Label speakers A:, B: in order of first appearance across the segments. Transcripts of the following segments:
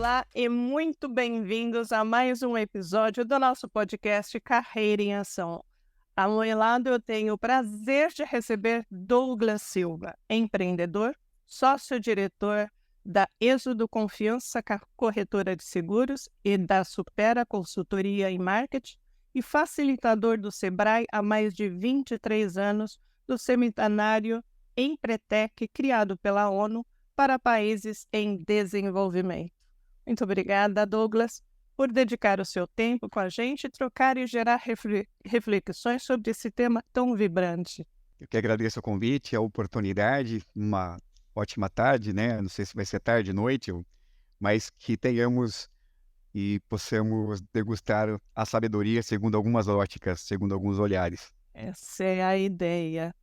A: Olá e muito bem-vindos a mais um episódio do nosso podcast Carreira em Ação. Ao meu lado eu tenho o prazer de receber Douglas Silva, empreendedor, sócio-diretor da Êxodo Confiança Corretora de Seguros e da Supera Consultoria em Marketing e facilitador do Sebrae há mais de 23 anos do seminário Empretec criado pela ONU para países em desenvolvimento. Muito obrigada, Douglas, por dedicar o seu tempo com a gente, trocar e gerar reflexões sobre esse tema tão vibrante.
B: Eu que agradeço o convite, a oportunidade, uma ótima tarde, né? Não sei se vai ser tarde, noite, mas que tenhamos e possamos degustar a sabedoria segundo algumas óticas, segundo alguns olhares.
A: Essa é a ideia.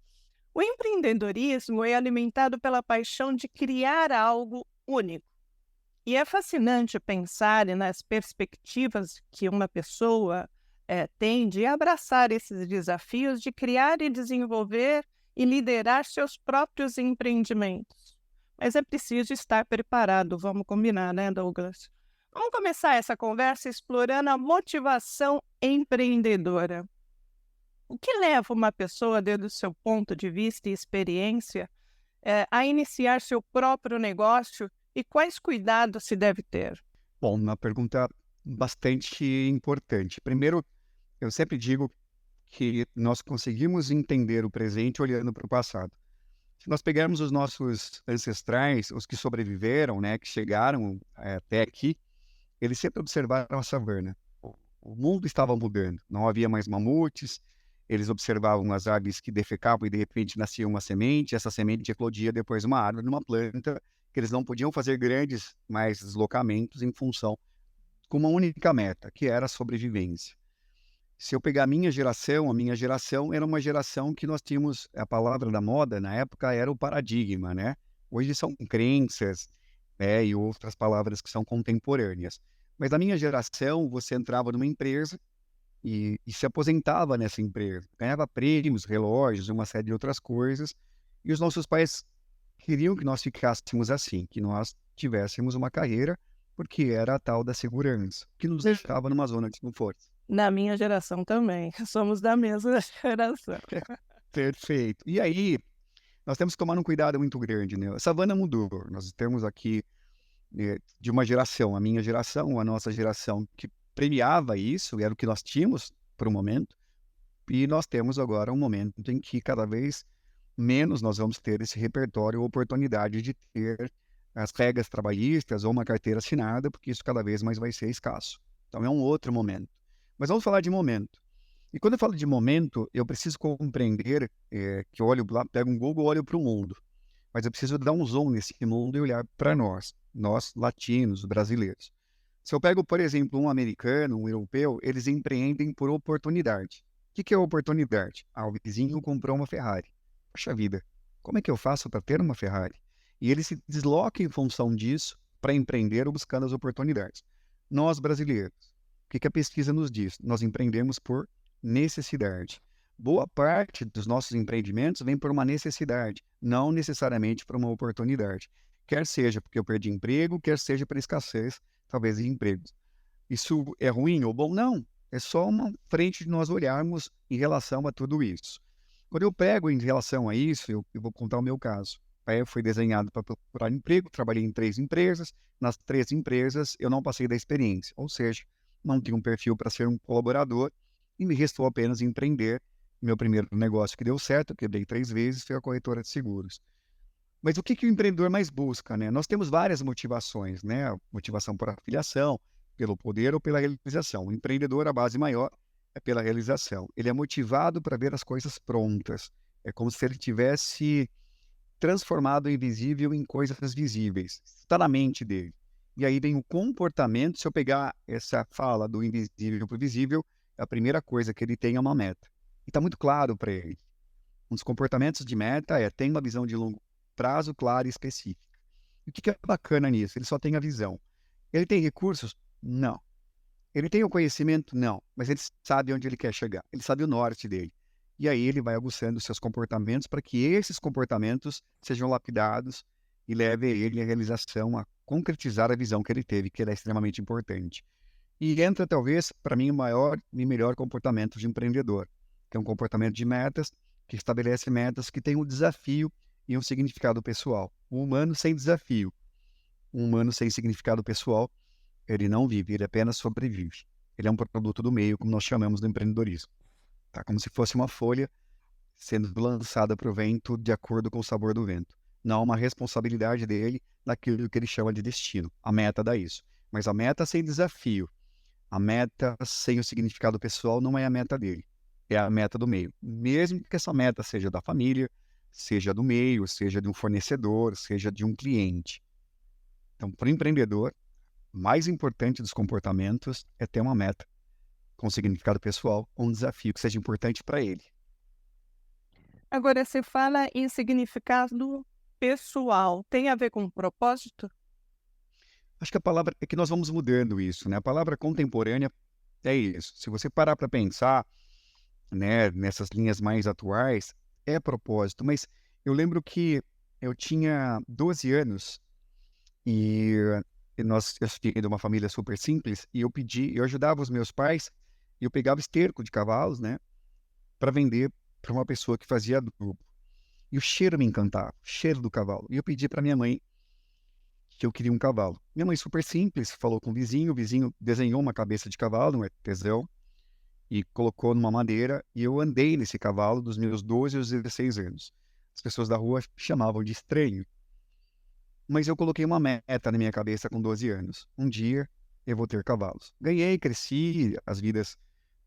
A: O empreendedorismo é alimentado pela paixão de criar algo único. E é fascinante pensar nas perspectivas que uma pessoa tem de abraçar esses desafios de criar e desenvolver e liderar seus próprios empreendimentos. Mas é preciso estar preparado, vamos combinar, né, Douglas? Vamos começar essa conversa explorando a motivação empreendedora. O que leva uma pessoa, desde o seu ponto de vista e experiência, a iniciar seu próprio negócio e quais cuidados se deve ter?
B: Bom, uma pergunta bastante importante. Primeiro, eu sempre digo que nós conseguimos entender o presente olhando para o passado. Se nós pegarmos os nossos ancestrais, os que sobreviveram, né, que chegaram até aqui, eles sempre observaram a savana. O mundo estava mudando, não havia mais mamutes, eles observavam as aves que defecavam e de repente nascia uma semente, essa semente eclodia depois uma árvore, numa planta, que eles não podiam fazer grandes mais deslocamentos em função com uma única meta, que era a sobrevivência. Se eu pegar a minha geração era uma geração que nós tínhamos, a palavra da moda na época era o paradigma, né? Hoje são crenças, e outras palavras que são contemporâneas. Mas na minha geração, você entrava numa empresa e se aposentava nessa empresa, ganhava prêmios, relógios, uma série de outras coisas, e os nossos pais queriam que nós ficássemos assim, que nós tivéssemos uma carreira, porque era a tal da segurança, que nos deixava numa zona de conforto.
A: Na minha geração também, somos da mesma geração.
B: Perfeito. E aí, nós temos que tomar um cuidado muito grande, né? A savana mudou, nós temos aqui de uma geração, a minha geração, a nossa geração, que premiava isso, era o que nós tínhamos por um momento, e nós temos agora um momento em que cada vez menos nós vamos ter esse repertório ou oportunidade de ter as regras trabalhistas ou uma carteira assinada, porque isso cada vez mais vai ser escasso. Então é um outro momento. Mas vamos falar de momento. E quando eu falo de momento, eu preciso compreender que eu olho lá, pego um Google, olho para o mundo. Mas eu preciso dar um zoom nesse mundo e olhar para nós latinos, brasileiros. Se eu pego, por exemplo, um americano, um europeu, eles empreendem por oportunidade. O que é oportunidade? O vizinho comprou uma Ferrari. Poxa vida, como é que eu faço para ter uma Ferrari? E ele se desloca em função disso para empreender ou buscando as oportunidades. Nós, brasileiros, o que a pesquisa nos diz? Nós empreendemos por necessidade. Boa parte dos nossos empreendimentos vem por uma necessidade, não necessariamente por uma oportunidade. Quer seja porque eu perdi emprego, quer seja para escassez, talvez, de empregos. Isso é ruim ou bom? Não. É só uma frente de nós olharmos em relação a tudo isso. Quando eu pego em relação a isso, eu vou contar o meu caso. Eu fui desenhado para procurar emprego, trabalhei em 3 empresas. Nas 3 empresas, eu não passei da experiência, ou seja, não tinha um perfil para ser um colaborador e me restou apenas empreender. Meu primeiro negócio que deu certo, eu quebrei 3 vezes, foi a corretora de seguros. Mas o que o empreendedor mais busca, né? Nós temos várias motivações, né? A motivação por afiliação, pelo poder ou pela realização. O empreendedor, a base maior, é pela realização. Ele é motivado para ver as coisas prontas. É como se ele tivesse transformado o invisível em coisas visíveis. Está na mente dele. E aí vem o comportamento. Se eu pegar essa fala do invisível para o visível, a primeira coisa que ele tem é uma meta. E está muito claro para ele. Um dos comportamentos de meta tem uma visão de longo prazo clara e específica. E o que é bacana nisso? Ele só tem a visão. Ele tem recursos? Não. Ele tem o conhecimento? Não. Mas ele sabe onde ele quer chegar. Ele sabe o norte dele. E aí ele vai aguçando seus comportamentos para que esses comportamentos sejam lapidados e levem ele à realização a concretizar a visão que ele teve, que era extremamente importante. E entra, talvez, para mim, o maior e melhor comportamento de empreendedor, que é um comportamento de metas, que estabelece metas que têm um desafio e um significado pessoal. Um humano sem desafio, um humano sem significado pessoal, ele não vive, ele apenas sobrevive. Ele é um produto do meio, como nós chamamos do empreendedorismo. Tá? Como se fosse uma folha sendo lançada para o vento de acordo com o sabor do vento. Não há uma responsabilidade dele naquilo que ele chama de destino. A meta dá isso. Mas a meta sem desafio, a meta sem o significado pessoal não é a meta dele. É a meta do meio. Mesmo que essa meta seja da família, seja do meio, seja de um fornecedor, seja de um cliente. Então, para o empreendedor, o mais importante dos comportamentos é ter uma meta com significado pessoal, um desafio que seja importante para ele.
A: Agora, você fala em significado pessoal, tem a ver com propósito?
B: Acho que a palavra é que nós vamos mudando isso, né? A palavra contemporânea é isso. Se você parar para pensar, né, nessas linhas mais atuais, é propósito. Mas eu lembro que eu tinha 12 anos e eu fiquei de uma família super simples e eu ajudava os meus pais e eu pegava esterco de cavalos, né, para vender para uma pessoa que fazia adubo. E o cheiro me encantava, o cheiro do cavalo. E eu pedi para minha mãe que eu queria um cavalo. Minha mãe, super simples, falou com o vizinho desenhou uma cabeça de cavalo, um artesão, e colocou numa madeira, e eu andei nesse cavalo dos meus 12 aos 16 anos. As pessoas da rua chamavam de estranho, mas eu coloquei uma meta na minha cabeça com 12 anos. Um dia eu vou ter cavalos. Ganhei, cresci, as vidas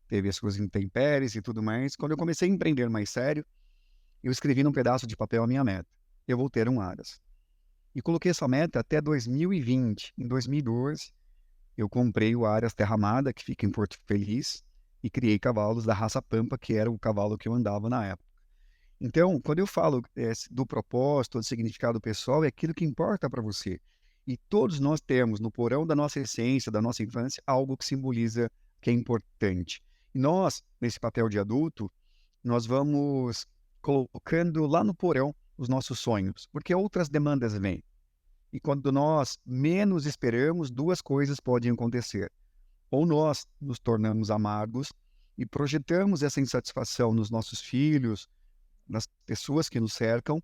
B: teve as suas intempéries e tudo mais. Quando eu comecei a empreender mais sério, eu escrevi num pedaço de papel a minha meta. Eu vou ter um Aras. E coloquei essa meta até 2020. Em 2012, eu comprei o Aras Terra Amada, que fica em Porto Feliz, e criei cavalos da raça Pampa, que era o cavalo que eu andava na época. Então, quando eu falo do propósito, do significado pessoal, é aquilo que importa para você. E todos nós temos, no porão da nossa essência, da nossa infância, algo que simboliza que é importante. E nós, nesse papel de adulto, nós vamos colocando lá no porão os nossos sonhos, porque outras demandas vêm. E quando nós menos esperamos, duas coisas podem acontecer. Ou nós nos tornamos amargos e projetamos essa insatisfação nos nossos filhos, nas pessoas que nos cercam,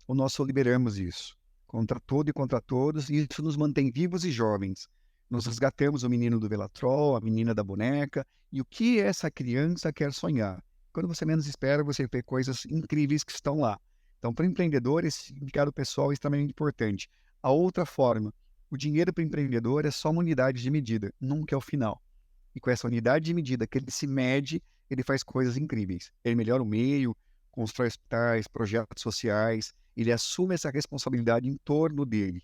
B: ou nós só liberamos isso contra tudo e contra todos, e isso nos mantém vivos e jovens. Nós resgatamos o menino do Velatrol, a menina da boneca, e o que essa criança quer sonhar. Quando você menos espera, você vê coisas incríveis que estão lá. Então, para o empreendedor, esse significado pessoal é extremamente importante. A outra forma, o dinheiro para o empreendedor é só uma unidade de medida, nunca é o final. E com essa unidade de medida que ele se mede, ele faz coisas incríveis. Ele melhora o meio, constrói hospitais, projetos sociais, ele assume essa responsabilidade em torno dele.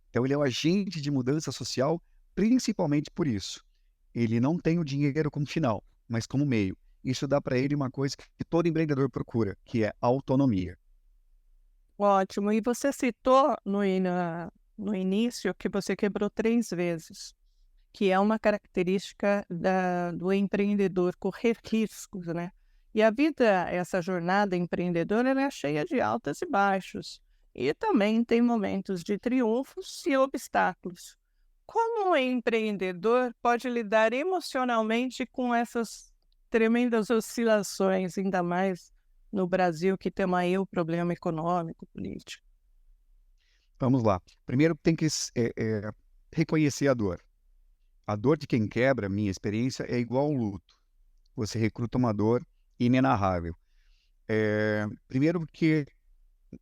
B: Então, ele é um agente de mudança social, principalmente por isso. Ele não tem o dinheiro como final, mas como meio. Isso dá para ele uma coisa que todo empreendedor procura, que é autonomia.
A: Ótimo. E você citou no início que você quebrou 3 vezes, que é uma característica do empreendedor, correr riscos, né? E a vida, essa jornada empreendedora, ela é cheia de altos e baixos. E também tem momentos de triunfos e obstáculos. Como o empreendedor pode lidar emocionalmente com essas tremendas oscilações, ainda mais no Brasil, que temos aí o problema econômico, político?
B: Vamos lá. Primeiro tem que reconhecer a dor. A dor de quem quebra, minha experiência, é igual ao luto. Você recruta uma dor inenarrável. Primeiro porque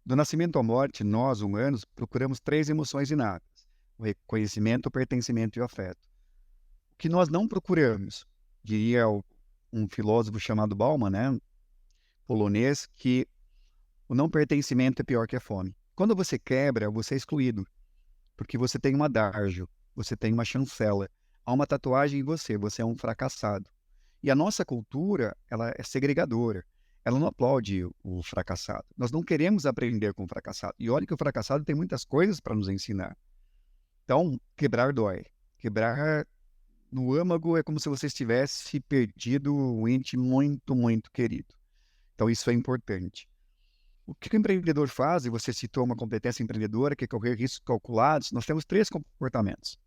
B: do nascimento à morte, nós, humanos, procuramos 3 emoções inatas: o reconhecimento, o pertencimento e o afeto. O que nós não procuramos, diria um filósofo chamado Bauman, né, polonês, que o não pertencimento é pior que a fome. Quando você quebra, você é excluído, porque você tem um adágio, você tem uma chancela, há uma tatuagem em você, você é um fracassado. E a nossa cultura, ela é segregadora. Ela não aplaude o fracassado. Nós não queremos aprender com o fracassado. E olha que o fracassado tem muitas coisas para nos ensinar. Então, quebrar dói. Quebrar no âmago é como se você tivesse perdido um ente muito, muito querido. Então, isso é importante. O que o empreendedor faz, e você citou uma competência empreendedora, que é correr riscos calculados, nós temos 3 comportamentos.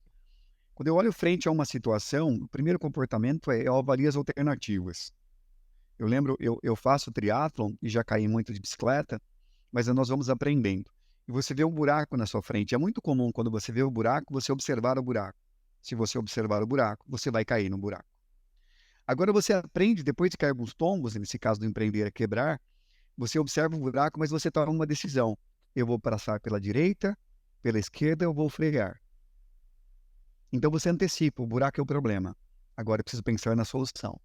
B: Quando eu olho frente a uma situação, o primeiro comportamento é eu avalio as alternativas. Eu lembro, eu faço triatlon e já caí muito de bicicleta, mas nós vamos aprendendo. E você vê um buraco na sua frente. É muito comum, quando você vê o buraco, você observar o buraco. Se você observar o buraco, você vai cair no buraco. Agora você aprende, depois de cair alguns tombos, nesse caso do empreender é quebrar, você observa o buraco, mas você toma uma decisão. Eu vou passar pela direita, pela esquerda, eu vou frear. Então você antecipa, o buraco é o problema. Agora eu preciso pensar na solução.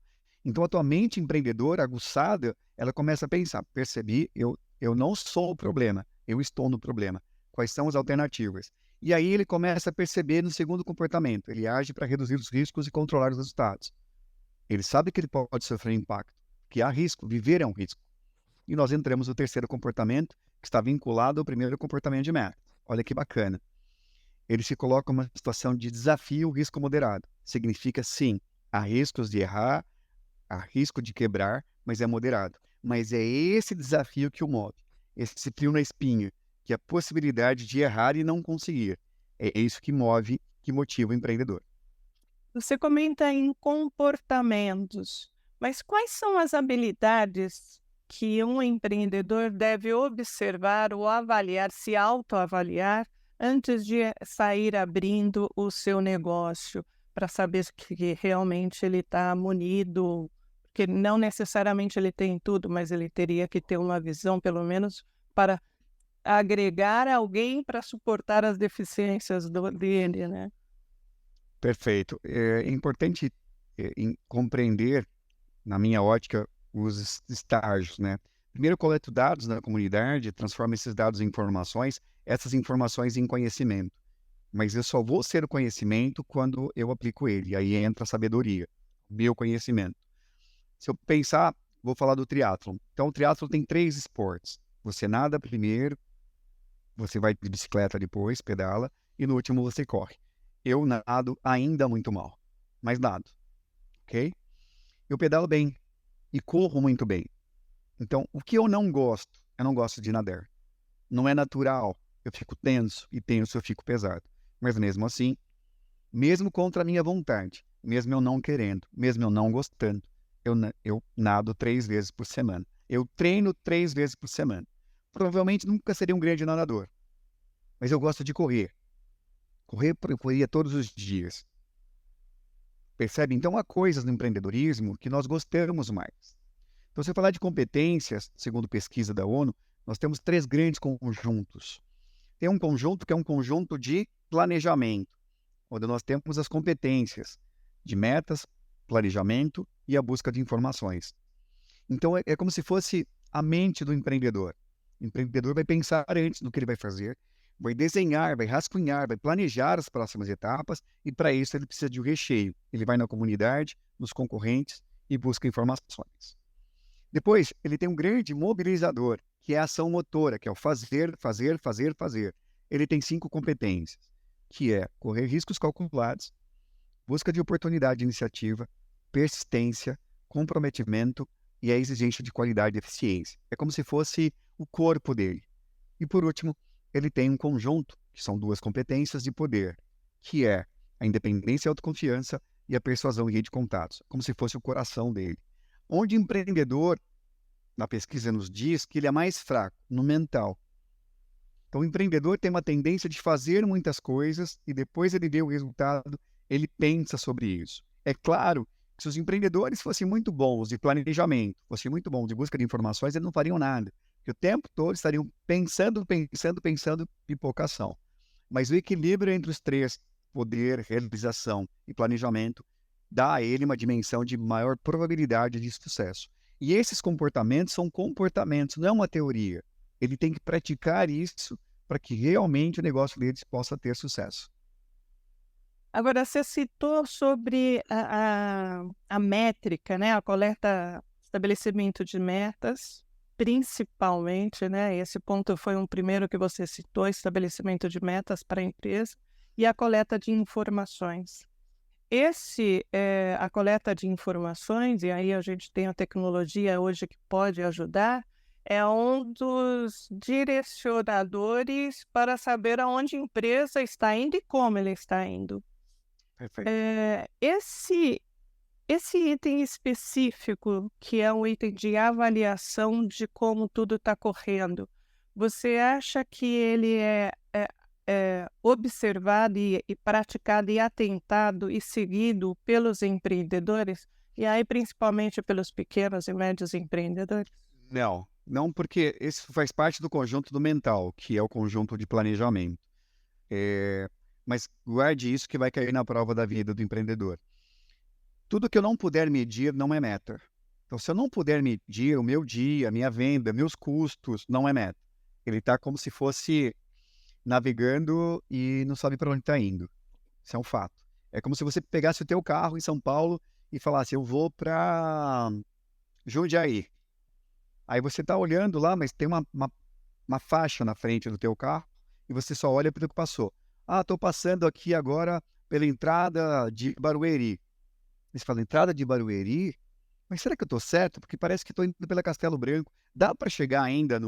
B: Então a tua mente empreendedora, aguçada, ela começa a pensar, percebi, eu não sou o problema, eu estou no problema. Quais são as alternativas? E aí ele começa a perceber no segundo comportamento, ele age para reduzir os riscos e controlar os resultados. Ele sabe que ele pode sofrer impacto, que há risco, viver é um risco. E nós entramos no terceiro comportamento, que está vinculado ao primeiro comportamento de meta. Olha que bacana. Ele se coloca em uma situação de desafio, risco moderado. Significa, sim, há riscos de errar, há risco de quebrar, mas é moderado. Mas é esse desafio que o move. Esse frio na espinha, que é a possibilidade de errar e não conseguir. É isso que move, que motiva o empreendedor.
A: Você comenta em comportamentos, mas quais são as habilidades que um empreendedor deve observar ou avaliar, se autoavaliar, antes de sair abrindo o seu negócio, para saber que realmente ele está munido, porque não necessariamente ele tem tudo, mas ele teria que ter uma visão, pelo menos, para agregar alguém para suportar as deficiências dele, né?
B: Perfeito. É importante compreender, na minha ótica, os estágios, né? Primeiro, eu coleto dados na comunidade, transformo esses dados em informações, essas informações em conhecimento. Mas eu só vou ser o conhecimento quando eu aplico ele. Aí entra a sabedoria, meu conhecimento. Se eu pensar, vou falar do triatlon. Então, o triatlon tem 3 esportes. Você nada primeiro, você vai de bicicleta depois, pedala, e no último você corre. Eu nado ainda muito mal, mas nado, ok? Eu pedalo bem e corro muito bem. Então, o que eu não gosto? Eu não gosto de nadar. Não é natural. Eu fico tenso e tenso eu fico pesado. Mas mesmo assim, mesmo contra a minha vontade, mesmo eu não querendo, mesmo eu não gostando, eu nado 3 vezes por semana. Eu treino 3 vezes por semana. Provavelmente nunca seria um grande nadador, mas eu gosto de correr. Eu corria todos os dias. Percebe? Então, há coisas no empreendedorismo que nós gostamos mais. Então, se eu falar de competências, segundo pesquisa da ONU, nós temos 3 grandes conjuntos. Tem um conjunto que é um conjunto de planejamento, onde nós temos as competências de metas, planejamento e a busca de informações. Então, é como se fosse a mente do empreendedor. O empreendedor vai pensar antes no que ele vai fazer, vai desenhar, vai rascunhar, vai planejar as próximas etapas e, para isso, ele precisa de um recheio. Ele vai na comunidade, nos concorrentes e busca informações. Depois, ele tem um grande mobilizador, que é a ação motora, que é o fazer, fazer, fazer, fazer. Ele tem 5 competências, que é correr riscos calculados, busca de oportunidade de iniciativa, persistência, comprometimento e a exigência de qualidade e eficiência. É como se fosse o corpo dele. E, por último, ele tem um conjunto, que são 2 competências de poder, que é a independência e a autoconfiança e a persuasão e rede de contatos, como se fosse o coração dele. Onde o empreendedor, na pesquisa nos diz que ele é mais fraco, no mental. Então, o empreendedor tem uma tendência de fazer muitas coisas e depois ele vê o resultado, ele pensa sobre isso. É claro que se os empreendedores fossem muito bons de planejamento, fossem muito bons de busca de informações, eles não fariam nada. Porque o tempo todo estariam pensando, pipocação. Mas o equilíbrio entre os 3, poder, realização e planejamento, dá a ele uma dimensão de maior probabilidade de sucesso. E esses comportamentos são comportamentos, não é uma teoria. Ele tem que praticar isso para que realmente o negócio deles possa ter sucesso.
A: Agora, você citou sobre a métrica, né? A coleta, estabelecimento de metas, principalmente, né? Esse ponto foi um primeiro que você citou, estabelecimento de metas para a empresa, e a coleta de informações. A coleta de informações, e aí a gente tem a tecnologia hoje que pode ajudar, é um dos direcionadores para saber aonde a empresa está indo e como ela está indo.
B: Perfeito.
A: Esse item específico, que é um item de avaliação de como tudo está correndo, você acha que ele é observado e praticado e atentado e seguido pelos empreendedores? E aí, principalmente pelos pequenos e médios empreendedores?
B: Não, não porque isso faz parte do conjunto do mental, que é o conjunto de planejamento. Eh, mas guarde isso que vai cair na prova da vida do empreendedor. Tudo que eu não puder medir não é meta. Então, se eu não puder medir o meu dia, minha venda, meus custos, não é meta. Ele está como se fosse navegando e não sabe para onde está indo. Isso é um fato. É como se você pegasse o teu carro em São Paulo e falasse, eu vou para Jundiaí. Aí você está olhando lá, mas tem uma faixa na frente do teu carro e você só olha para o que passou. Ah, estou passando aqui agora pela entrada de Barueri. Você fala, entrada de Barueri? Mas será que eu estou certo? Porque parece que estou indo pela Castelo Branco. Dá para chegar ainda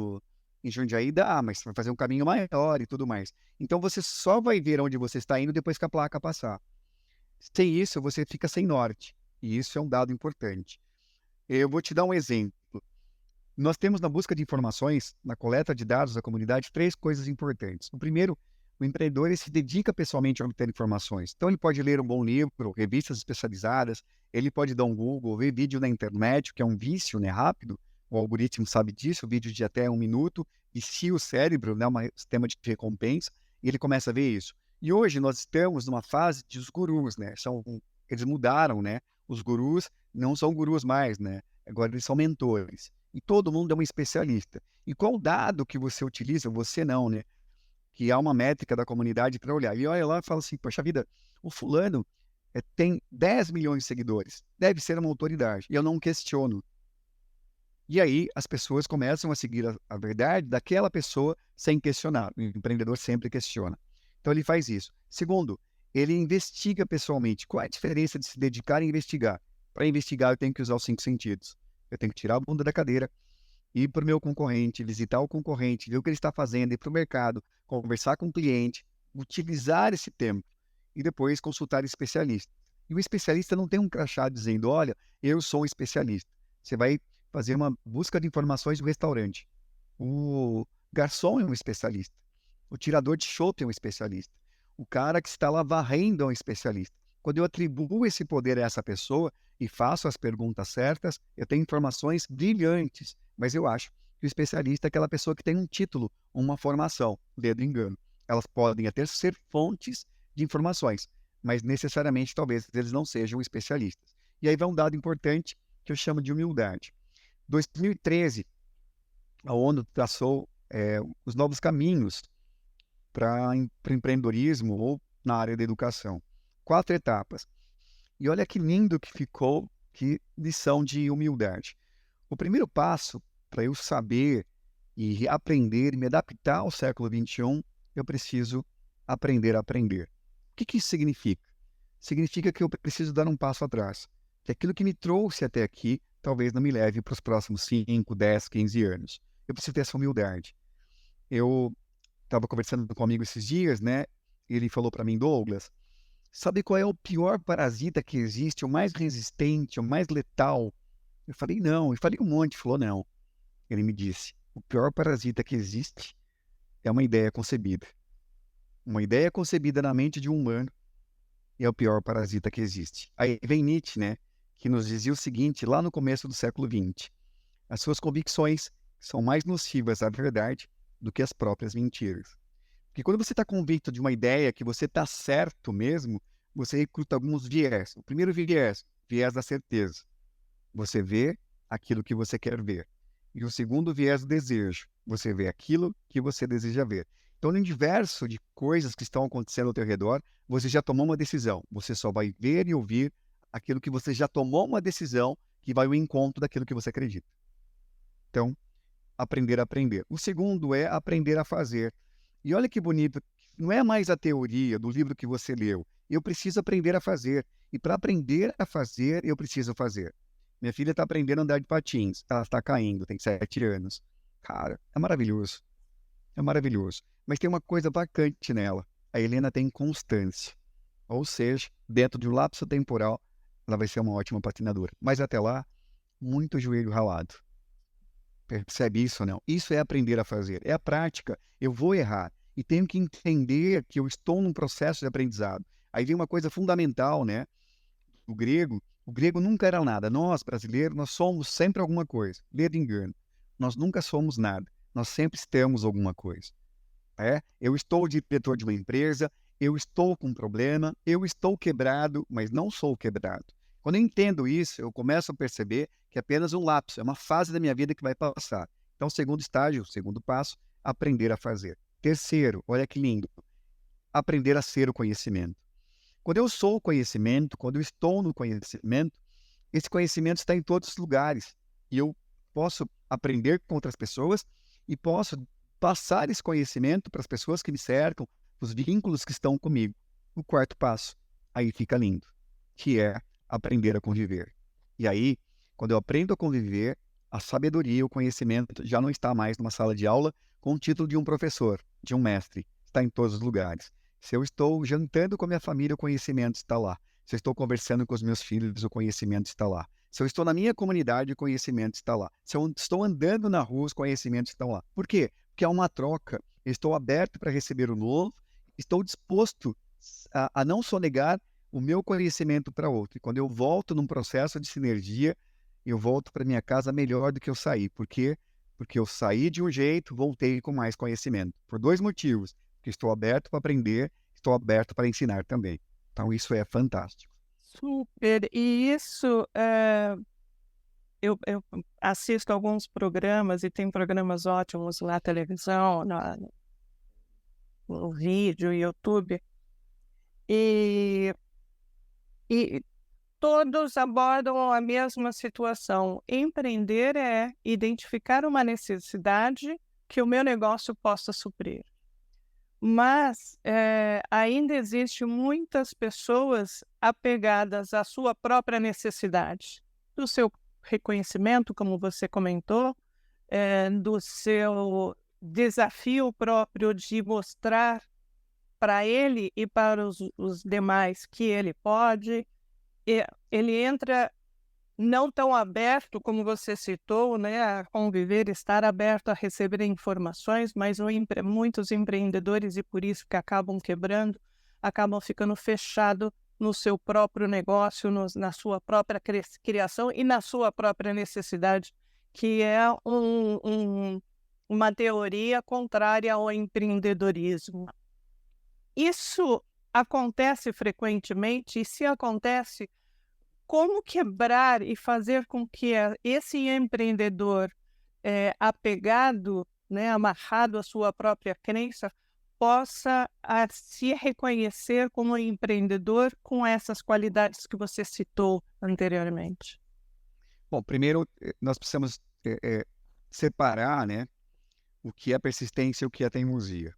B: em Jundiaí? Dá, mas vai fazer um caminho maior e tudo mais. Então você só vai ver onde você está indo depois que a placa passar. Sem isso, você fica sem norte. E isso é um dado importante. Eu vou te dar um exemplo. Nós temos na busca de informações, na coleta de dados da comunidade, 3 coisas importantes. O primeiro, o empreendedor ele se dedica pessoalmente a obter informações. Então, ele pode ler um bom livro, revistas especializadas, ele pode dar um Google, ver vídeo na internet, que é um vício, né, rápido. O algoritmo sabe disso, vídeo de até 1 minuto, vicia o cérebro, né, um sistema de recompensa, e ele começa a ver isso. E hoje nós estamos numa fase dos gurus, né? Eles mudaram, né? Os gurus não são gurus mais, né? Agora eles são mentores. E todo mundo é um especialista. E qual dado que você utiliza? Você não, né? Que há uma métrica da comunidade para olhar. E olha lá e fala assim, poxa vida, o fulano tem 10 milhões de seguidores. Deve ser uma autoridade. E eu não questiono. E aí as pessoas começam a seguir a verdade daquela pessoa sem questionar. O empreendedor sempre questiona. Então ele faz isso. Segundo, ele investiga pessoalmente. Qual é a diferença de se dedicar e investigar? Para investigar, eu tenho que usar os 5 sentidos. Eu tenho que tirar a bunda da cadeira, ir para o meu concorrente, visitar o concorrente, ver o que ele está fazendo, ir para o mercado, conversar com o cliente, utilizar esse tempo e depois consultar especialista. E o especialista não tem um crachá dizendo, olha, eu sou um especialista. Você vai fazer uma busca de informações do restaurante. O garçom é um especialista. O tirador de chopp é um especialista. O cara que está lá varrendo é um especialista. Quando eu atribuo esse poder a essa pessoa e faço as perguntas certas, eu tenho informações brilhantes. Mas eu acho que o especialista é aquela pessoa que tem um título, uma formação, dedo engano. Elas podem até ser fontes de informações, mas necessariamente talvez eles não sejam especialistas. E aí vai um dado importante que eu chamo de humildade. 2013, a ONU traçou os novos caminhos para o empreendedorismo ou na área da educação. 4 etapas. E olha que lindo que ficou, que lição de humildade. O primeiro passo para eu saber e aprender e me adaptar ao século XXI, eu preciso aprender a aprender. O que isso significa? Significa que eu preciso dar um passo atrás. Que aquilo que me trouxe até aqui, talvez não me leve para os próximos 5, 10, 15 anos. Eu preciso ter essa humildade. Eu estava conversando com um amigo esses dias, né? Ele falou para mim, Douglas, sabe qual é o pior parasita que existe, o mais resistente, o mais letal? Eu falei, não. Eu falei um monte. Ele falou, não. Ele me disse, o pior parasita que existe é uma ideia concebida. Uma ideia concebida na mente de um humano é o pior parasita que existe. Aí vem Nietzsche, né? Que nos dizia o seguinte, lá no começo do século XX. As suas convicções são mais nocivas à verdade do que as próprias mentiras. Porque quando você está convicto de uma ideia que você está certo mesmo, você recruta alguns viés. O primeiro viés, viés da certeza. Você vê aquilo que você quer ver. E o segundo viés do desejo. Você vê aquilo que você deseja ver. Então, no universo de coisas que estão acontecendo ao teu redor, você já tomou uma decisão. Você só vai ver e ouvir aquilo que você já tomou uma decisão que vai ao encontro daquilo que você acredita. Então, aprender a aprender. O segundo é aprender a fazer. E olha que bonito, não é mais a teoria do livro que você leu. Eu preciso aprender a fazer. E para aprender a fazer, eu preciso fazer. Minha filha está aprendendo a andar de patins. Ela está caindo, tem 7 anos. Cara, é maravilhoso. É maravilhoso. Mas tem uma coisa bacante nela. A Helena tem constância. Ou seja, dentro de um lapso temporal, ela vai ser uma ótima patinadora. Mas até lá, muito joelho ralado. Percebe isso, não? Isso é aprender a fazer. É a prática. Eu vou errar. E tenho que entender que eu estou num processo de aprendizado. Aí vem uma coisa fundamental, né? O grego nunca era nada. Nós, brasileiros, nós somos sempre alguma coisa. Ledo engano. Nós nunca somos nada. Nós sempre temos alguma coisa. Eu estou diretor de uma empresa, eu estou com um problema, eu estou quebrado, mas não sou quebrado. Quando eu entendo isso, eu começo a perceber que é apenas um lapso, é uma fase da minha vida que vai passar. Então, segundo estágio, segundo passo, aprender a fazer. Terceiro, olha que lindo, aprender a ser o conhecimento. Quando eu sou o conhecimento, quando eu estou no conhecimento, esse conhecimento está em todos os lugares. E eu posso aprender com outras pessoas e posso passar esse conhecimento para as pessoas que me cercam, os vínculos que estão comigo. O quarto passo, aí fica lindo, que é aprender a conviver. E aí, quando eu aprendo a conviver, a sabedoria, o conhecimento já não está mais numa sala de aula com o título de um professor, de um mestre. Está em todos os lugares. Se eu estou jantando com a minha família, o conhecimento está lá. Se eu estou conversando com os meus filhos, o conhecimento está lá. Se eu estou na minha comunidade, o conhecimento está lá. Se eu estou andando na rua, os conhecimentos estão lá. Por quê? Porque é uma troca. Eu estou aberto para receber o novo, estou disposto a não sonegar o meu conhecimento para outro. E quando eu volto num processo de sinergia, eu volto para minha casa melhor do que eu saí. Por quê? Porque eu saí de um jeito, voltei com mais conhecimento. Por dois motivos. Porque estou aberto para aprender, estou aberto para ensinar também. Então, isso é fantástico.
A: Super. E isso, eu assisto alguns programas e tem programas ótimos lá na televisão, no vídeo, YouTube, e, e todos abordam a mesma situação. Empreender é identificar uma necessidade que o meu negócio possa suprir. Mas ainda existe muitas pessoas apegadas à sua própria necessidade, do seu reconhecimento, como você comentou, do seu desafio próprio de mostrar para ele e para os demais que ele pode. Ele entra não tão aberto como você citou, né, a conviver, estar aberto a receber informações, mas muitos empreendedores, e por isso que acabam quebrando, acabam ficando fechados no seu próprio negócio, na sua própria criação e na sua própria necessidade, que é uma teoria contrária ao empreendedorismo. Isso acontece frequentemente, e se acontece, como quebrar e fazer com que esse empreendedor apegado, né, amarrado à sua própria crença, possa se reconhecer como empreendedor com essas qualidades que você citou anteriormente?
B: Bom, primeiro, nós precisamos separar, né, o que é persistência e o que é teimosia.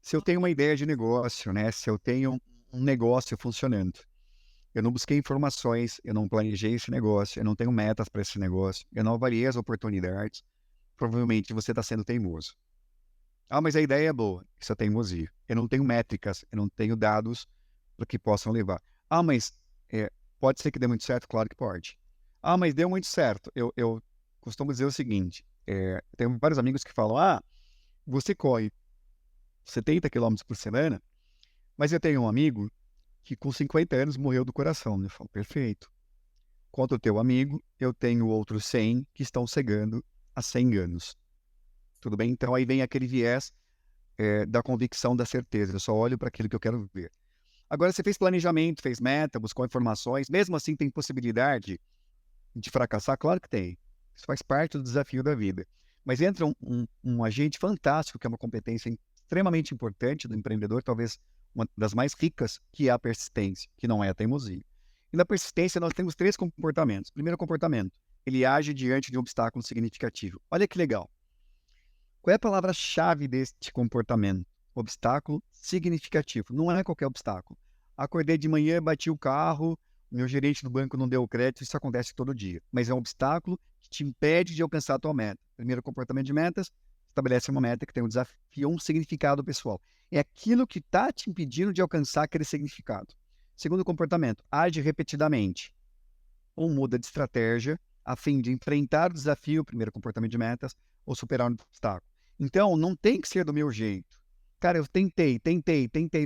B: Se eu tenho uma ideia de negócio, né, se eu tenho um negócio funcionando, eu não busquei informações, eu não planejei esse negócio, eu não tenho metas para esse negócio, eu não avaliei as oportunidades, provavelmente você está sendo teimoso. Ah, mas a ideia é boa, isso é teimosia. Eu não tenho métricas, eu não tenho dados para que possam levar. Ah, mas pode ser que dê muito certo? Claro que pode. Ah, mas deu muito certo. Eu costumo dizer o seguinte, tenho vários amigos que falam, você corre 70 quilômetros por semana, mas eu tenho um amigo que com 50 anos morreu do coração. Eu falo, perfeito. Contra o teu amigo, eu tenho outros 100 que estão cegando há 100 anos. Tudo bem? Então aí vem aquele viés da convicção, da certeza. Eu só olho para aquilo que eu quero ver. Agora, você fez planejamento, fez meta, buscou informações, mesmo assim tem possibilidade de fracassar? Claro que tem. Isso faz parte do desafio da vida. Mas entra um agente fantástico, que é uma competência extremamente importante do empreendedor, talvez uma das mais ricas, que é a persistência, que não é a teimosia. E na persistência nós temos 3 comportamentos. Primeiro comportamento, ele age diante de um obstáculo significativo. Olha que legal. Qual é a palavra-chave deste comportamento? Obstáculo significativo. Não é qualquer obstáculo. Acordei de manhã, bati o carro, meu gerente do banco não deu crédito, isso acontece todo dia. Mas é um obstáculo que te impede de alcançar a tua meta. Primeiro, comportamento de metas, estabelece uma meta que tem um desafio, um significado pessoal. É aquilo que está te impedindo de alcançar aquele significado. Segundo comportamento, age repetidamente ou muda de estratégia a fim de enfrentar o desafio, primeiro comportamento de metas, ou superar um obstáculo. Então, não tem que ser do meu jeito. Cara, eu tentei,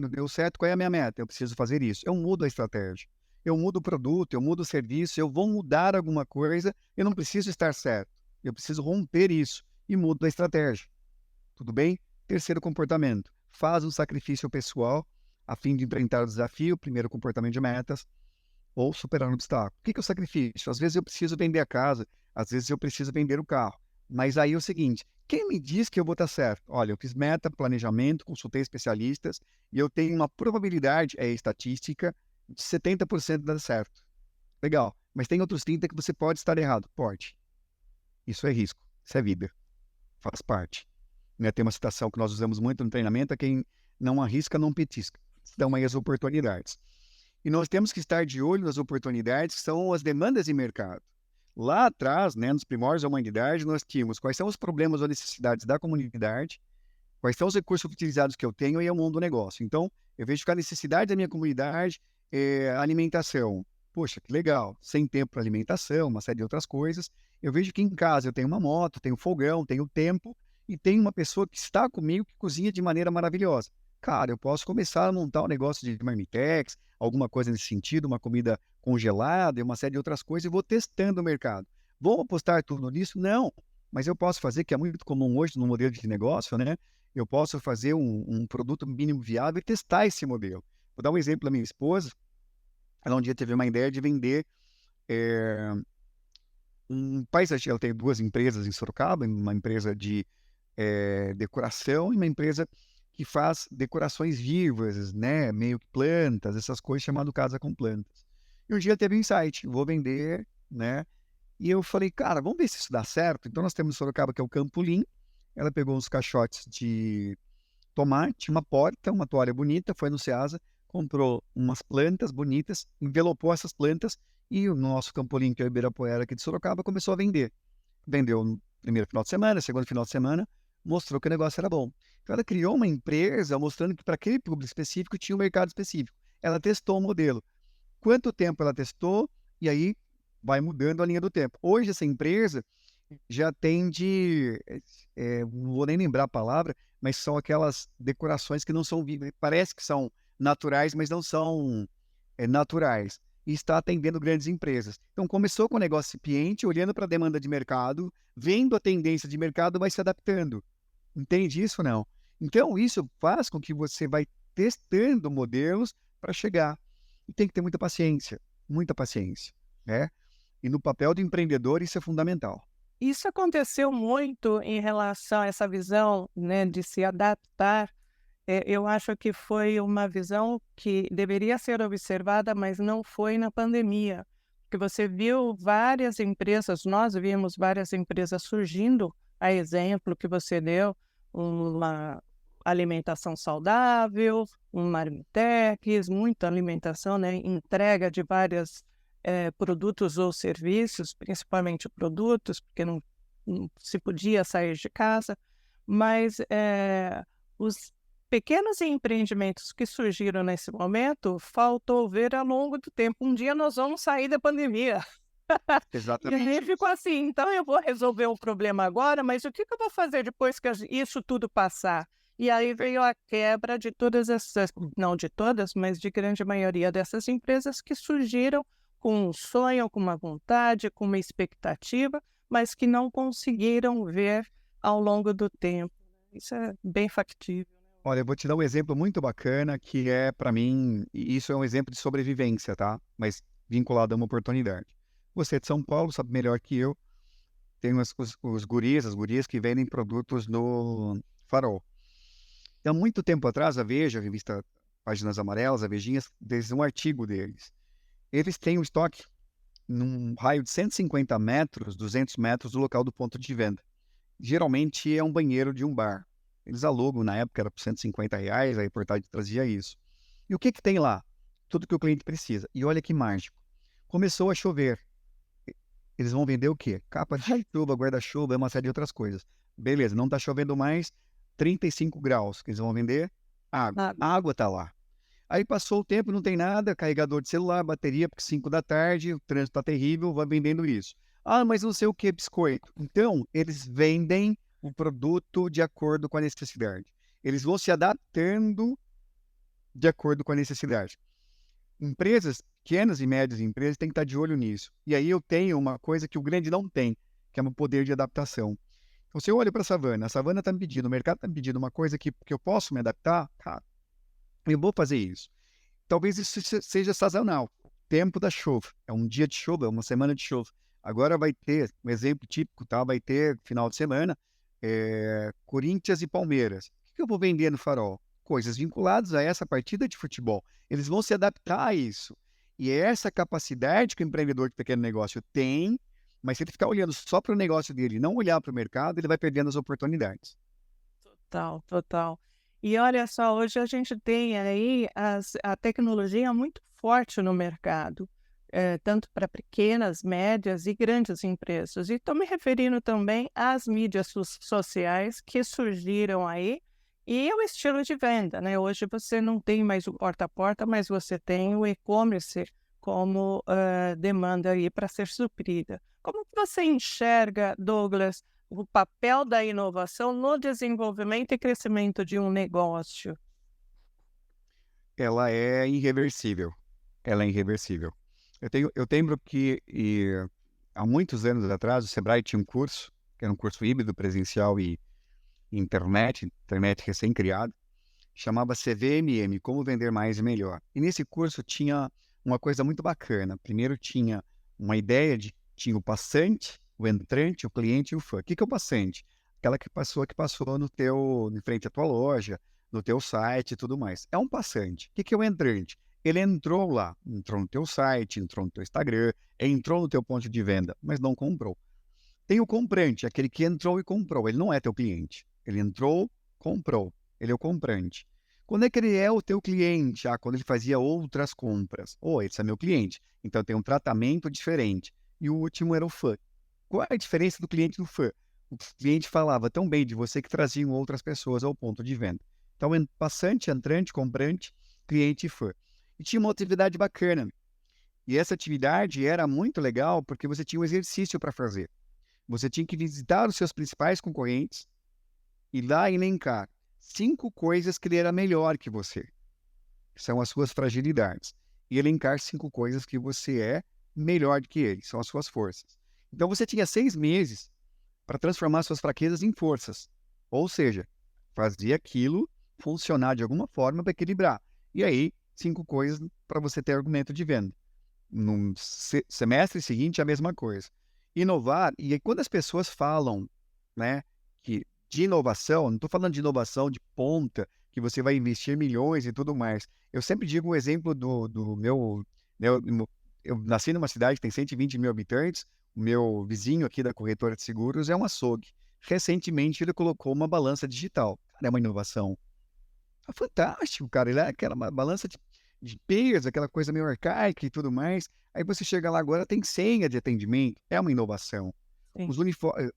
B: não deu certo, qual é a minha meta? Eu preciso fazer isso. Eu mudo a estratégia. Eu mudo o produto, eu mudo o serviço, eu vou mudar alguma coisa, eu não preciso estar certo. Eu preciso romper isso e mudo a estratégia. Tudo bem? Terceiro comportamento, faz um sacrifício pessoal a fim de enfrentar o desafio, primeiro comportamento de metas, ou superar um obstáculo. O que é o sacrifício? Às vezes eu preciso vender a casa, às vezes eu preciso vender o carro. Mas aí é o seguinte, quem me diz que eu vou estar certo? Olha, eu fiz meta, planejamento, consultei especialistas e eu tenho uma probabilidade, é estatística, de 70% dar certo. Legal, mas tem outros 30% que você pode estar errado. Pode. Isso é risco, isso é vida, faz parte. Né? Tem uma citação que nós usamos muito no treinamento, é quem não arrisca, não petisca. Dão aí as oportunidades. E nós temos que estar de olho nas oportunidades que são as demandas de mercado. Lá atrás, né, nos primórdios da humanidade, nós tínhamos quais são os problemas ou necessidades da comunidade, quais são os recursos utilizados que eu tenho e é o mundo do negócio. Então, eu vejo que a necessidade da minha comunidade é alimentação. Poxa, que legal, sem tempo para alimentação, uma série de outras coisas. Eu vejo que em casa eu tenho uma moto, tenho fogão, tenho tempo e tenho uma pessoa que está comigo que cozinha de maneira maravilhosa. Cara, eu posso começar a montar um negócio de marmitex, alguma coisa nesse sentido, uma comida congelada e uma série de outras coisas e vou testando o mercado. Vou apostar tudo nisso? Não, mas eu posso fazer, que é muito comum hoje no modelo de negócio, né? Eu posso fazer um produto mínimo viável e testar esse modelo. Vou dar um exemplo da minha esposa. Ela um dia teve uma ideia de vender um paisagem. Ela tem duas empresas em Sorocaba, uma empresa de decoração e uma empresa que faz decorações vivas, né? Meio que plantas, essas coisas, chamado Casa com Plantas. E um dia teve um insight, vou vender, né? E eu falei, cara, vamos ver se isso dá certo. Então nós temos em Sorocaba, que é o Campolim. Ela pegou uns caixotes de tomate, uma porta, uma toalha bonita, foi no Ceasa, comprou umas plantas bonitas, envelopou essas plantas e o nosso Campolim, que é o Ibirapuera aqui de Sorocaba, começou a vender. Vendeu no primeiro final de semana, segundo final de semana, mostrou que o negócio era bom. Então ela criou uma empresa mostrando que para aquele público específico tinha um mercado específico. Ela testou o modelo. Quanto tempo ela testou? E aí vai mudando a linha do tempo. Hoje essa empresa já atende, não vou nem lembrar a palavra, mas são aquelas decorações que não são vivas. Parece que são naturais, mas não são naturais. E está atendendo grandes empresas. Então começou com um negócio incipiente, olhando para a demanda de mercado, vendo a tendência de mercado, vai se adaptando. Entende isso ou não? Então isso faz com que você vai testando modelos para chegar. E tem que ter muita paciência, né? E no papel do empreendedor isso é fundamental.
A: Isso aconteceu muito em relação a essa visão, né, de se adaptar. Eu acho que foi uma visão que deveria ser observada, mas não foi na pandemia, porque você viu várias empresas, nós vimos várias empresas surgindo, a exemplo que você deu, uma alimentação saudável, um marmitex, muita alimentação, né, entrega de várias produtos ou serviços, principalmente produtos, porque não se podia sair de casa, mas os pequenos empreendimentos que surgiram nesse momento, faltou ver ao longo do tempo. Um dia nós vamos sair da pandemia. E a gente
B: Exatamente.
A: ficou assim, então eu vou resolver o problema agora, mas o que eu vou fazer depois que isso tudo passar? E aí veio a quebra de todas essas, não de todas, mas de grande maioria dessas empresas que surgiram com um sonho, com uma vontade, com uma expectativa, mas que não conseguiram ver ao longo do tempo. Isso é bem factível.
B: Olha, eu vou te dar um exemplo muito bacana que é, para mim, e isso é um exemplo de sobrevivência, tá? Mas vinculado a uma oportunidade. Você é de São Paulo, sabe melhor que eu, tem os guris, as gurias que vendem produtos no Farol. Há muito tempo atrás, a Veja, a revista Páginas Amarelas, a Vejinha, fez um artigo deles. Eles têm um estoque num raio de 150 metros, 200 metros do local do ponto de venda. Geralmente é um banheiro de um bar. Eles alugam, na época era por R$ 150, a reportagem trazia isso. E o que tem lá? Tudo que o cliente precisa. E olha que mágico. Começou a chover. Eles vão vender o quê? Capa de chuva, guarda-chuva, e uma série de outras coisas. Beleza, não está chovendo mais, 35 graus. Que eles vão vender água.
A: Ah,
B: A água está lá. Aí passou o tempo, não tem nada, carregador de celular, bateria, porque 5 da tarde, o trânsito está terrível, vai vendendo isso. Ah, mas não sei o que, biscoito. Então, eles vendem o produto de acordo com a necessidade. Eles vão se adaptando de acordo com a necessidade. Empresas, pequenas e médias empresas, têm que estar de olho nisso. E aí eu tenho uma coisa que o grande não tem, que é um poder de adaptação. Então, se eu olho para a Savana está me pedindo, o mercado está me pedindo uma coisa que eu posso me adaptar, cara, eu vou fazer isso. Talvez isso seja sazonal. Tempo da chuva. É um dia de chuva, é uma semana de chuva. Agora vai ter, um exemplo típico, tá? Vai ter final de semana, Corinthians e Palmeiras. O que eu vou vender no Farol? Coisas vinculadas a essa partida de futebol. Eles vão se adaptar a isso. E é essa capacidade que o empreendedor de pequeno negócio tem, mas se ele ficar olhando só para o negócio dele e não olhar para o mercado, ele vai perdendo as oportunidades.
A: total, total. E olha só, hoje a gente tem aí a tecnologia muito forte no mercado, tanto para pequenas, médias e grandes empresas. E estou me referindo também às mídias sociais que surgiram aí e o estilo de venda, né? Hoje você não tem mais o porta a porta, mas você tem o e-commerce como demanda aí para ser suprida. Como que você enxerga, Douglas, o papel da inovação no desenvolvimento e crescimento de um negócio?
B: Ela é irreversível. Ela é irreversível. Eu lembro que há muitos anos atrás o Sebrae tinha um curso, que era um curso híbrido presencial e internet recém-criado, chamava CVMM, Como Vender Mais e Melhor. E nesse curso tinha uma coisa muito bacana. Primeiro tinha uma ideia tinha o passante, o entrante, o cliente e o fã. O que é o passante? Aquela que passou em frente à tua loja, no teu site e tudo mais. É um passante. O que é o entrante? Ele entrou lá, entrou no teu site, entrou no teu Instagram, entrou no teu ponto de venda, mas não comprou. Tem o comprante, aquele que entrou e comprou. Ele não é teu cliente. Ele entrou, comprou. Ele é o comprante. Quando é que ele é o teu cliente? Ah, quando ele fazia outras compras. Esse é meu cliente. Então tem um tratamento diferente. E o último era o fã. Qual é a diferença do cliente e do fã? O cliente falava tão bem de você que traziam outras pessoas ao ponto de venda. Então, passante, entrante, comprante, cliente e fã. E tinha uma atividade bacana. E essa atividade era muito legal porque você tinha um exercício para fazer. Você tinha que visitar os seus principais concorrentes e lá elencar 5 coisas que ele era melhor que você, que são as suas fragilidades, e elencar 5 coisas que você é melhor do que ele, são as suas forças. Então você tinha 6 meses para transformar suas fraquezas em forças, ou seja, fazer aquilo funcionar de alguma forma para equilibrar. E aí, 5 coisas para você ter argumento de venda. No semestre seguinte, a mesma coisa. Inovar, e aí quando as pessoas falam, né, de inovação, não estou falando de inovação de ponta, que você vai investir milhões e tudo mais. Eu sempre digo um exemplo do meu, eu nasci numa cidade que tem 120 mil habitantes, o meu vizinho aqui da corretora de seguros é um açougue. Recentemente ele colocou uma balança digital. Cara, é uma inovação. É fantástico, cara. Ele é aquela balança de peso, aquela coisa meio arcaica e tudo mais. Aí você chega lá agora, tem senha de atendimento. É uma inovação.
A: Sim.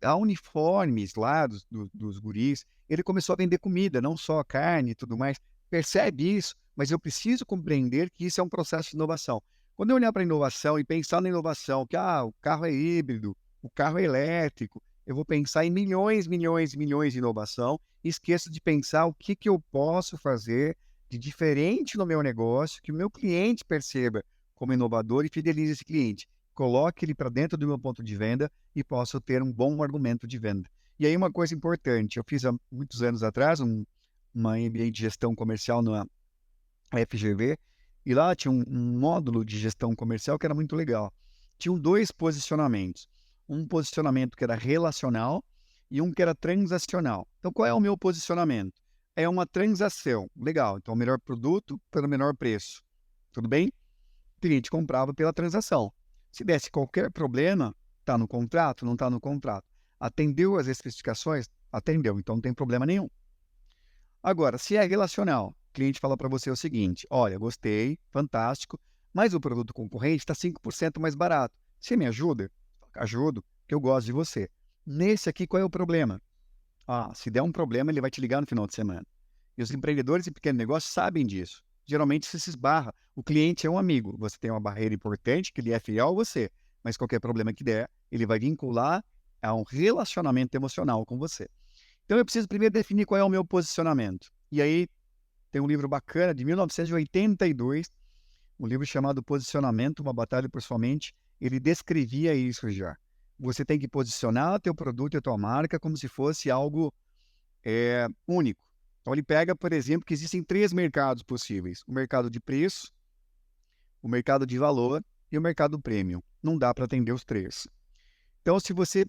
B: Há uniformes lá dos guris. Ele começou a vender comida, não só carne e tudo mais. Percebe isso, mas eu preciso compreender que isso é um processo de inovação. Quando eu olhar para a inovação e pensar na inovação, que o carro é híbrido, o carro é elétrico, eu vou pensar em milhões, milhões, milhões de inovação e esqueço de pensar o que eu posso fazer de diferente no meu negócio, que o meu cliente perceba como inovador e fidelize esse cliente. Coloque ele para dentro do meu ponto de venda e posso ter um bom argumento de venda. E aí uma coisa importante, eu fiz há muitos anos atrás uma MBA de gestão comercial na FGV, e lá tinha um módulo de gestão comercial que era muito legal. Tinham 2 posicionamentos. Um posicionamento que era relacional e um que era transacional. Então, qual é o meu posicionamento? É uma transação. Legal. Então, o melhor produto pelo menor preço. Tudo bem? O cliente comprava pela transação. Se desse qualquer problema, está no contrato? Não está no contrato. Atendeu as especificações? Atendeu. Então, não tem problema nenhum. Agora, se é relacional, o cliente fala para você o seguinte: olha, gostei, fantástico, mas o produto concorrente está 5% mais barato. Você me ajuda? Ajudo, que eu gosto de você. Nesse aqui, qual é o problema? Se der um problema, ele vai te ligar no final de semana. E os empreendedores e pequenos negócios sabem disso. Geralmente você se esbarra. O cliente é um amigo. Você tem uma barreira importante, que ele é fiel a você. Mas qualquer problema que der, ele vai vincular a um relacionamento emocional com você. Então eu preciso primeiro definir qual é o meu posicionamento. E aí tem um livro bacana de 1982, um livro chamado Posicionamento, uma batalha por sua mente. Ele descrevia isso já. Você tem que posicionar o teu produto e a tua marca como se fosse algo único. Então ele pega, por exemplo, que existem 3 mercados possíveis: o mercado de preço, o mercado de valor e o mercado premium. Não dá para atender os 3. Então, se você...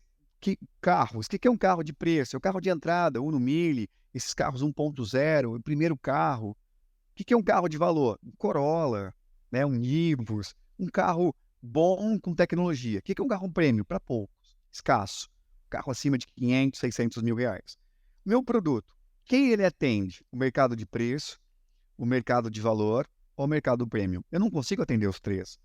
B: Carros, o que é um carro de preço? É o carro de entrada, Uno Mille, esses carros 1.0, o primeiro carro. O que é um carro de valor? Um Corolla, né? Um Nivus, um carro bom com tecnologia. O que é um carro premium? Para poucos, escasso. Carro acima de 500, 600 mil reais. Meu produto, quem ele atende? O mercado de preço, o mercado de valor ou o mercado premium? Eu não consigo atender os 3.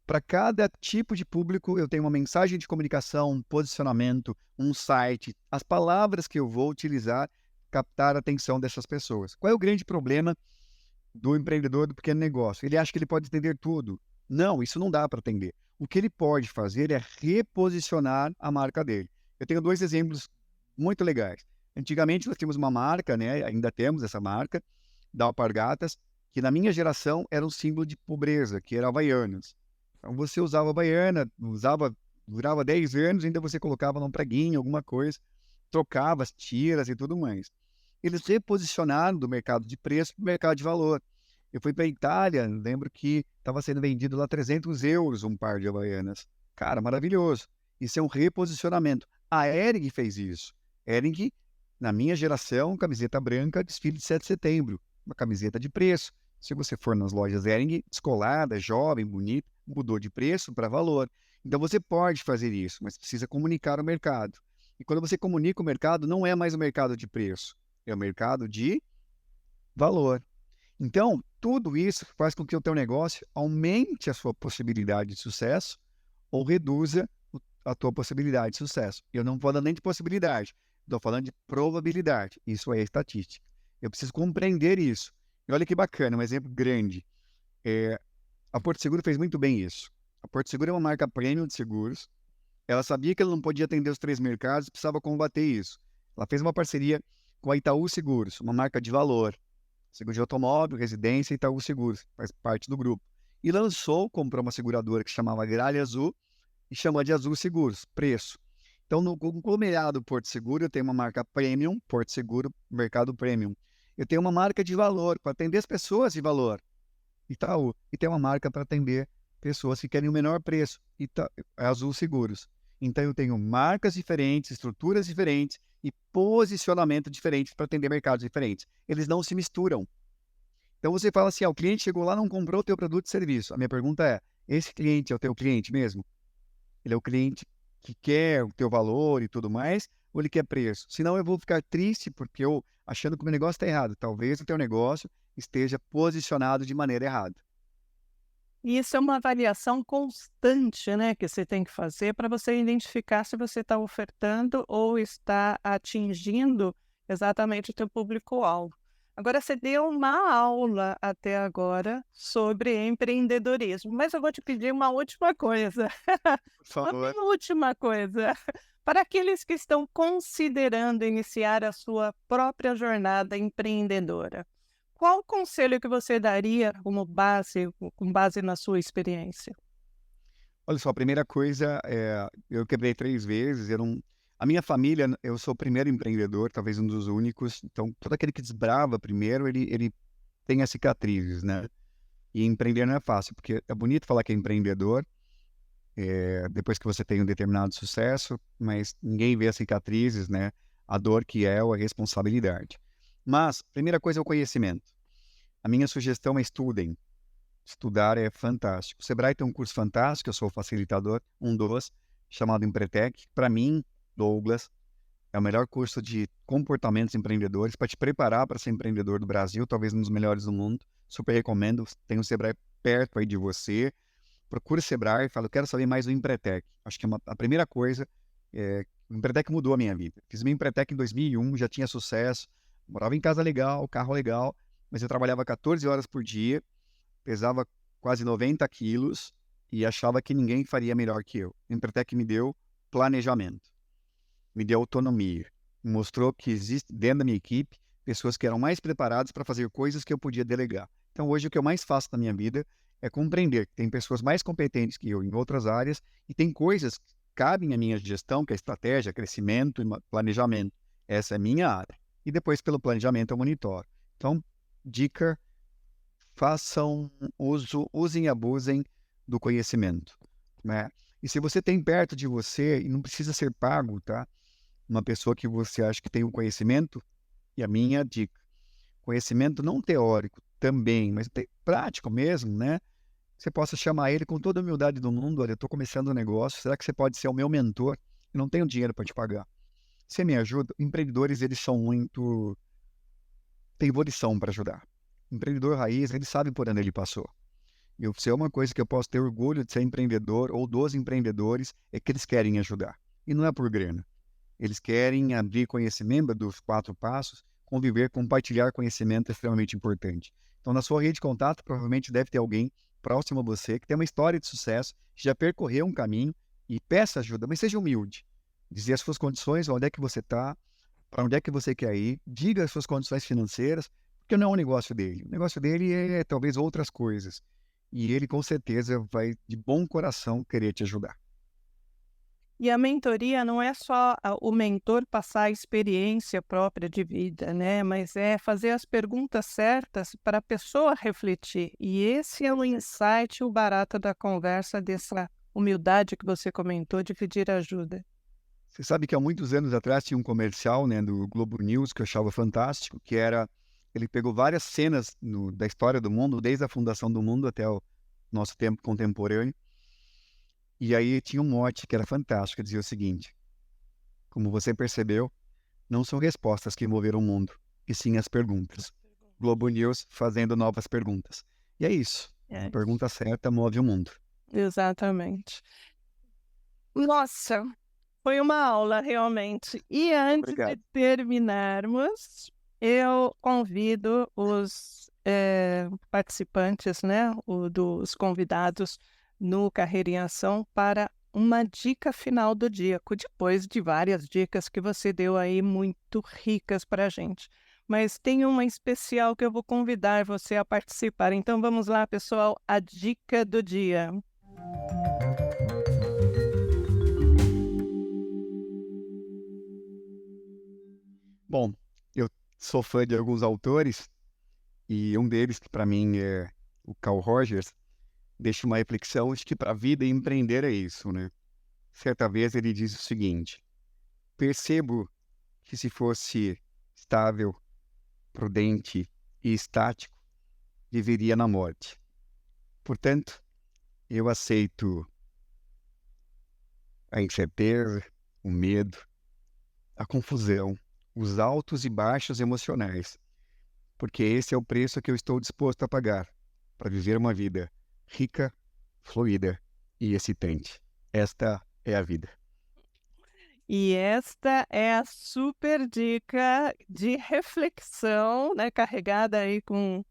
B: Para cada tipo de público, eu tenho uma mensagem de comunicação, um posicionamento, um site, as palavras que eu vou utilizar, captar a atenção dessas pessoas. Qual é o grande problema do empreendedor do pequeno negócio? Ele acha que ele pode atender tudo. Não, isso não dá para atender. O que ele pode fazer é reposicionar a marca dele. Eu tenho 2 exemplos muito legais. Antigamente nós tínhamos uma marca, né? Ainda temos essa marca, da Alpargatas, que na minha geração era um símbolo de pobreza, que era Havaianas. Então você usava Havaiana, durava 10 anos, ainda você colocava num preguinho, alguma coisa, trocava as tiras e tudo mais. Eles reposicionaram do mercado de preço para o mercado de valor. Eu fui para a Itália, lembro que estava sendo vendido lá 300 euros um par de Havaianas. Cara, maravilhoso. Isso é um reposicionamento. A Hering fez isso. Hering, na minha geração, camiseta branca, desfile de 7 de setembro. Uma camiseta de preço. Se você for nas lojas Hering, descolada, jovem, bonita, mudou de preço para valor. Então você pode fazer isso, mas precisa comunicar o mercado. E quando você comunica o mercado, não é mais o mercado de preço, é o mercado de valor. Então, tudo isso faz com que o teu negócio aumente a sua possibilidade de sucesso ou reduza a tua possibilidade de sucesso. Eu não estou falando nem de possibilidade, estou falando de probabilidade. Isso é estatística. Eu preciso compreender isso. E olha que bacana, um exemplo grande. A Porto Seguro fez muito bem isso. A Porto Seguro é uma marca premium de seguros. Ela sabia que ela não podia atender os 3 mercados, precisava combater isso. Ela fez uma parceria com a Itaú Seguros, uma marca de valor. Seguro de automóvel, residência, Itaú Seguros, faz parte do grupo. E comprou uma seguradora que chamava Gralha Azul e chamou de Azul Seguros, preço. Então, no conglomerado Porto Seguro, eu tenho uma marca premium, Porto Seguro, mercado premium. Eu tenho uma marca de valor, para atender as pessoas de valor, Itaú. E tem uma marca para atender pessoas que querem o menor preço, Azul Seguros. Então, eu tenho marcas diferentes, estruturas diferentes e posicionamento diferente para atender mercados diferentes. Eles não se misturam. Então, você fala assim, o cliente chegou lá, não comprou o teu produto e serviço. A minha pergunta é, esse cliente é o teu cliente mesmo? Ele é o cliente que quer o teu valor e tudo mais, ou ele quer preço? Senão eu vou ficar triste porque eu achando que o meu negócio está errado. Talvez o teu negócio esteja posicionado de maneira errada.
A: E isso é uma avaliação constante, né, que você tem que fazer para você identificar se você está ofertando ou está atingindo exatamente o teu público-alvo. Agora, você deu uma aula até agora sobre empreendedorismo, mas eu vou te pedir uma última coisa,
B: Por
A: uma
B: favor.
A: penúltima coisa. Para aqueles que estão considerando iniciar a sua própria jornada empreendedora, qual o conselho que você daria com base na sua experiência?
B: Olha só, a primeira coisa eu quebrei 3 vezes, a minha família, eu sou o primeiro empreendedor, talvez um dos únicos, então todo aquele que desbrava primeiro, ele tem as cicatrizes, né? E empreender não é fácil, porque é bonito falar que é empreendedor, depois que você tem um determinado sucesso, mas ninguém vê as cicatrizes, né? A dor que é ou a responsabilidade. Mas, primeira coisa é o conhecimento. A minha sugestão é estudem. Estudar é fantástico. O Sebrae tem um curso fantástico, eu sou facilitador, um dos, chamado Empretec. Para mim, Douglas, é o melhor curso de comportamentos empreendedores para te preparar para ser empreendedor do Brasil, talvez um dos melhores do mundo. Super recomendo. Tem o Sebrae perto aí de você, procura o Sebrae e fala, eu quero saber mais do Empretec. Acho que a primeira coisa, o Empretec mudou a minha vida. Fiz meu Empretec em 2001, já tinha sucesso, morava em casa legal, carro legal, mas eu trabalhava 14 horas por dia, pesava quase 90 quilos e achava que ninguém faria melhor que eu. O Empretec me deu planejamento, me deu autonomia, mostrou que existe dentro da minha equipe pessoas que eram mais preparadas para fazer coisas que eu podia delegar. Então hoje o que eu mais faço na minha vida é compreender que tem pessoas mais competentes que eu em outras áreas e tem coisas que cabem à minha gestão, que é estratégia, crescimento e planejamento. Essa é a minha área. E depois pelo planejamento eu monitoro. Então, dica, façam uso, usem e abusem do conhecimento, né? E se você tem perto de você, e não precisa ser pago, tá? Uma pessoa que você acha que tem um conhecimento, e a minha dica, conhecimento não teórico também, mas prático mesmo, né? Você possa chamar ele com toda a humildade do mundo, olha, eu estou começando um negócio, será que você pode ser o meu mentor? Eu não tenho dinheiro para te pagar. Você me ajuda? Empreendedores, eles são muito... tem volição para ajudar. O empreendedor raiz, ele sabe por onde ele passou. E se é uma coisa que eu posso ter orgulho de ser empreendedor ou dos empreendedores, é que eles querem ajudar. E não é por grana. Eles querem abrir conhecimento dos 4 passos, conviver, compartilhar conhecimento é extremamente importante. Então, na sua rede de contato, provavelmente deve ter alguém próximo a você que tem uma história de sucesso, que já percorreu um caminho e peça ajuda, mas seja humilde. Dizer as suas condições, onde é que você está, para onde é que você quer ir, diga as suas condições financeiras, porque não é um negócio dele. O negócio dele é talvez outras coisas. E ele, com certeza, vai de bom coração querer te ajudar.
A: E a mentoria não é só o mentor passar a experiência própria de vida, né? Mas é fazer as perguntas certas para a pessoa refletir. E esse é o insight, o barato da conversa, dessa humildade que você comentou de pedir ajuda.
B: Você sabe que há muitos anos atrás tinha um comercial, né, do Globo News que eu achava fantástico, que era... Ele pegou várias cenas da história do mundo, desde a fundação do mundo até o nosso tempo contemporâneo. E aí tinha um mote que era fantástico, dizia o seguinte: como você percebeu, não são respostas que moveram o mundo, e sim as perguntas. Globo News fazendo novas perguntas. E é isso.
A: É
B: A
A: isso.
B: pergunta certa move o mundo.
A: Exatamente. Nossa, foi uma aula realmente. E antes de
B: Obrigado.
A: terminarmos, eu convido os participantes, né, dos convidados no Carreira em Ação para uma dica final do dia, depois de várias dicas que você deu aí muito ricas para a gente. Mas tem uma especial que eu vou convidar você a participar. Então vamos lá, pessoal, a dica do dia.
B: Bom, eu sou fã de alguns autores, e um deles, que para mim é o Carl Rogers, deixa uma reflexão de que para a vida empreender é isso, né? Certa vez ele diz o seguinte: percebo que se fosse estável, prudente e estático, viveria na morte. Portanto, eu aceito a incerteza, o medo, a confusão, os altos e baixos emocionais, porque esse é o preço que eu estou disposto a pagar para viver uma vida rica, fluida e excitante. Esta é a vida.
A: E esta é a super dica de reflexão, né, carregada aí com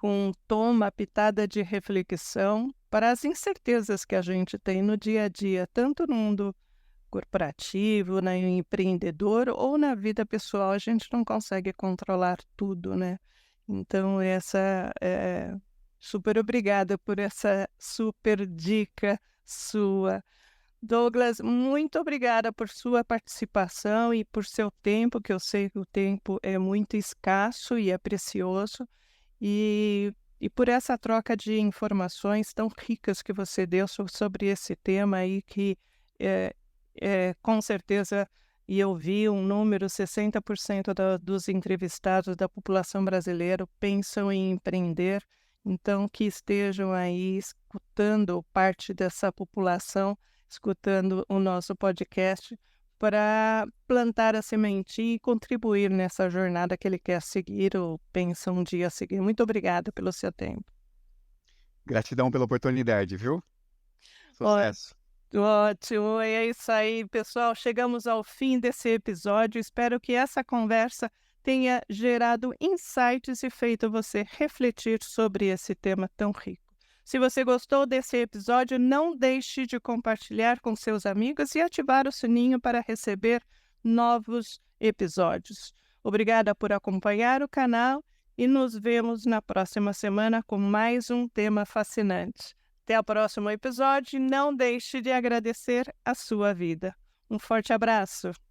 A: um tom, uma pitada de reflexão para as incertezas que a gente tem no dia a dia, tanto no mundo corporativo, no empreendedor ou na vida pessoal. A gente não consegue controlar tudo, né? Então, super obrigada por essa super dica sua. Douglas, muito obrigada por sua participação e por seu tempo, que eu sei que o tempo é muito escasso e é precioso, e por essa troca de informações tão ricas que você deu sobre esse tema aí, que com certeza, e eu vi um número, 60% dos entrevistados da população brasileira pensam em empreender, então que estejam aí escutando parte dessa população, escutando o nosso podcast, para plantar a sementinha e contribuir nessa jornada que ele quer seguir ou pensa um dia seguir. Muito obrigada pelo seu tempo.
B: Gratidão pela oportunidade, viu?
A: Ó,
B: Sucesso.
A: ótimo, é isso aí, pessoal. Chegamos ao fim desse episódio. Espero que essa conversa tenha gerado insights e feito você refletir sobre esse tema tão rico. Se você gostou desse episódio, não deixe de compartilhar com seus amigos e ativar o sininho para receber novos episódios. Obrigada por acompanhar o canal e nos vemos na próxima semana com mais um tema fascinante. Até o próximo episódio e não deixe de agradecer a sua vida. Um forte abraço!